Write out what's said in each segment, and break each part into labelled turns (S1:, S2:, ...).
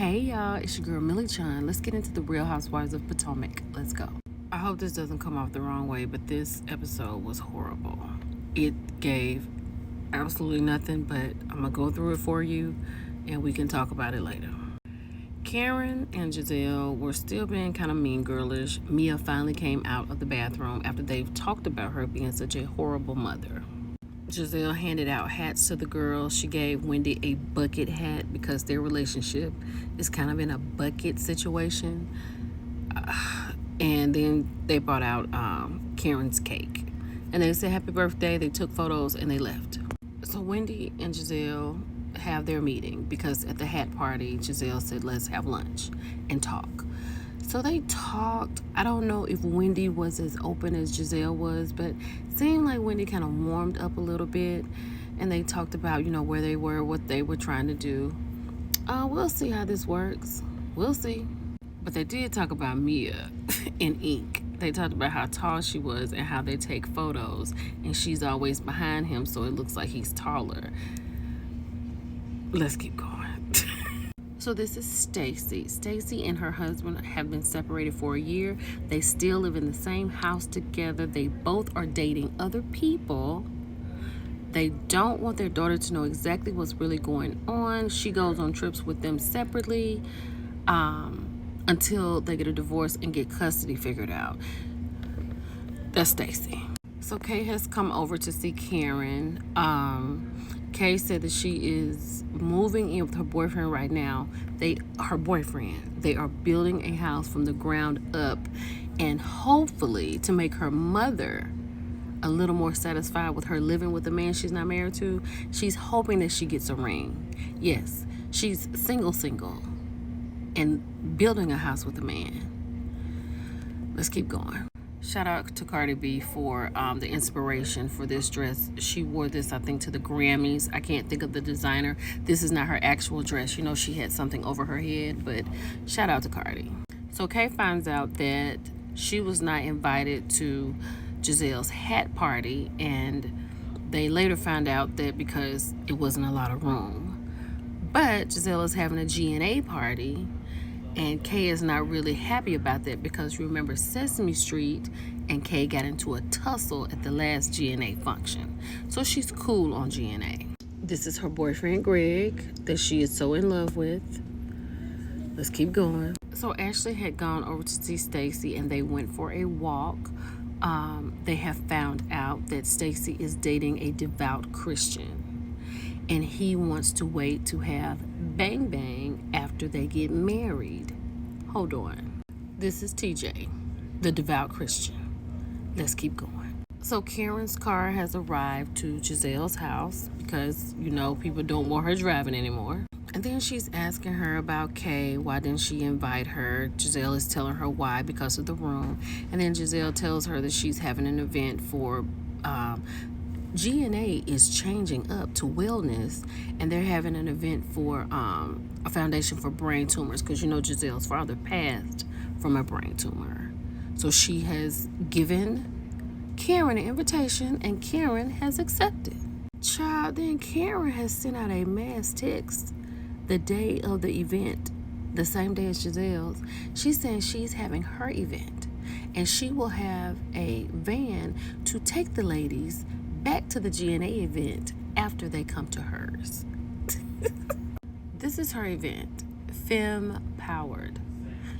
S1: Hey y'all, it's your girl Millie Chun. Let's get into the Real Housewives of Potomac. Let's go. I hope this doesn't come off the wrong way, but this episode was horrible. It gave absolutely nothing, but I'm gonna go through it for you and we can talk about it later. Karen and Giselle were still being kind of mean girlish. Mia finally came out of the bathroom after they've talked about her being such a horrible mother. Giselle handed out hats to the girls. She gave Wendy a bucket hat because their relationship is kind of in a bucket situation. And then they brought out Karen's cake. And they said happy birthday. They took photos and they left. So Wendy and Giselle have their meeting because at the hat party, Giselle said, let's have lunch and talk. So they talked. I don't know if Wendy was as open as Giselle was, but it seemed like Wendy kind of warmed up a little bit. And they talked about, where they were, what they were trying to do. We'll see how this works. We'll see. But they did talk about Mia in ink. They talked about how tall she was and how they take photos. And she's always behind him, so it looks like he's taller. Let's keep going. So this is Stacy. Stacy and her husband have been separated for a year. They still live in the same house together. They both are dating other people. They don't want their daughter to know exactly what's really going on. She goes on trips with them separately until they get a divorce and get custody figured out. That's Stacy. So Kay has come over to see Karen. Kay said that she is moving in with her boyfriend right now. They are building a house from the ground up, and hopefully to make her mother a little more satisfied with her living with a man she's not married to, she's hoping that she gets a ring. Yes, she's single and building a house with a man. Let's keep going. Shout out to Cardi B for the inspiration for this dress. She wore this, I think, to the Grammys. I can't think of the designer. This is not her actual dress. She had something over her head, but shout out to Cardi. So Kay finds out that she was not invited to Giselle's hat party, and they later found out that because it wasn't a lot of room. But Giselle is having a G&A party, and Kay is not really happy about that because you remember Sesame Street and Kay got into a tussle at the last G&A function. So she's cool on G&A. This is her boyfriend Greg that she is so in love with. Let's keep going. So Ashley had gone over to see Stacy and they went for a walk. They have found out that Stacy is dating a devout Christian and he wants to wait to have bang bang after they get married. Hold on. This is TJ, the devout Christian. Let's keep going. So Karen's car has arrived to Giselle's house because, people don't want her driving anymore. And then she's asking her about Kay. Why didn't she invite her? Giselle is telling her why, because of the room. And then Giselle tells her that she's having an event for G&A is changing up to wellness, and they're having an event for a foundation for brain tumors because Giselle's father passed from a brain tumor. So she has given Karen an invitation and Karen has accepted. Child, then Karen has sent out a mass text the day of the event, the same day as Giselle's. She's saying she's having her event and she will have a van to take the ladies back to the G&A event after they come to hers. This is her event, Femme Powered.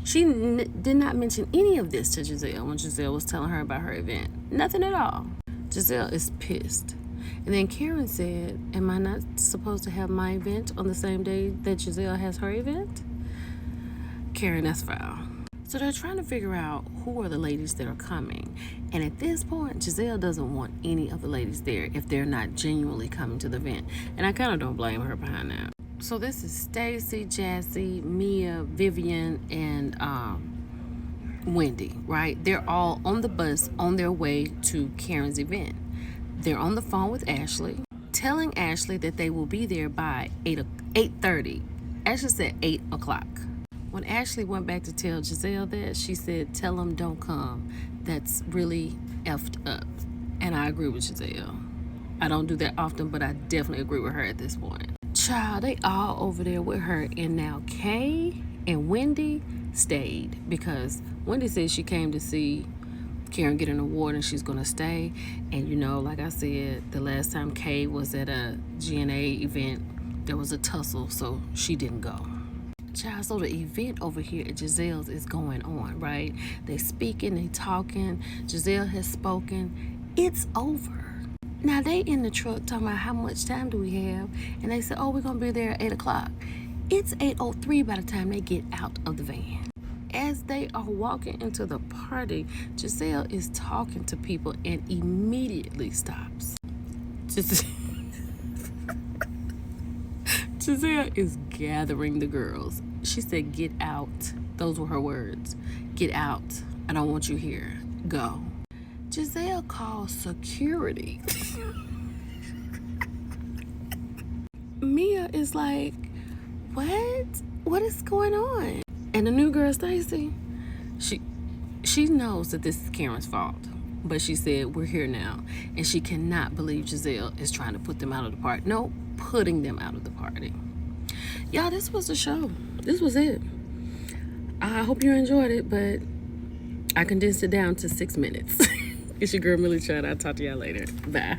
S1: She did not mention any of this to Giselle when Giselle was telling her about her event. Nothing at all. Giselle is pissed. And then Karen said, am I not supposed to have my event on the same day that Giselle has her event? Karen, that's foul. So they're trying to figure out who are the ladies that are coming. And at this point, Giselle doesn't want any of the ladies there if they're not genuinely coming to the event. And I kind of don't blame her behind that. So this is Stacy, Jassy, Mia, Vivian, and Wendy, right? They're all on the bus on their way to Karen's event. They're on the phone with Ashley, telling Ashley that they will be there by 8:30. Ashley said 8 o'clock. When Ashley went back to tell Giselle that, she said, tell them don't come. That's really effed up. And I agree with Giselle. I don't do that often, but I definitely agree with her at this point. Child, they all over there with her. And now Kay and Wendy stayed because Wendy said she came to see Karen get an award and she's gonna stay. And you know, like I said, the last time Kay was at a GNA event, there was a tussle, so she didn't go. Child, so the event over here at Giselle's is going on, right? They speaking, they talking. Giselle has spoken. It's over. Now they in the truck talking about how much time do we have, and they said, oh, we're gonna be there at 8 o'clock. It's 8:03 by the time they get out of the van. As they are walking into the party, Giselle is talking to people and immediately stops. Giselle is gathering the girls. She said, get out. Those were her words. Get out. I don't want you here. Go. Giselle calls security. Mia is like, what? What is going on? And the new girl, Stacy, she knows that this is Karen's fault. But she said, we're here now. And she cannot believe Giselle is trying to put them out of the party. No, putting them out of the party. Y'all, this was the show. This was it. I hope you enjoyed it, but I condensed it down to 6 minutes. It's your girl, Millie Chad. I'll talk to y'all later. Bye.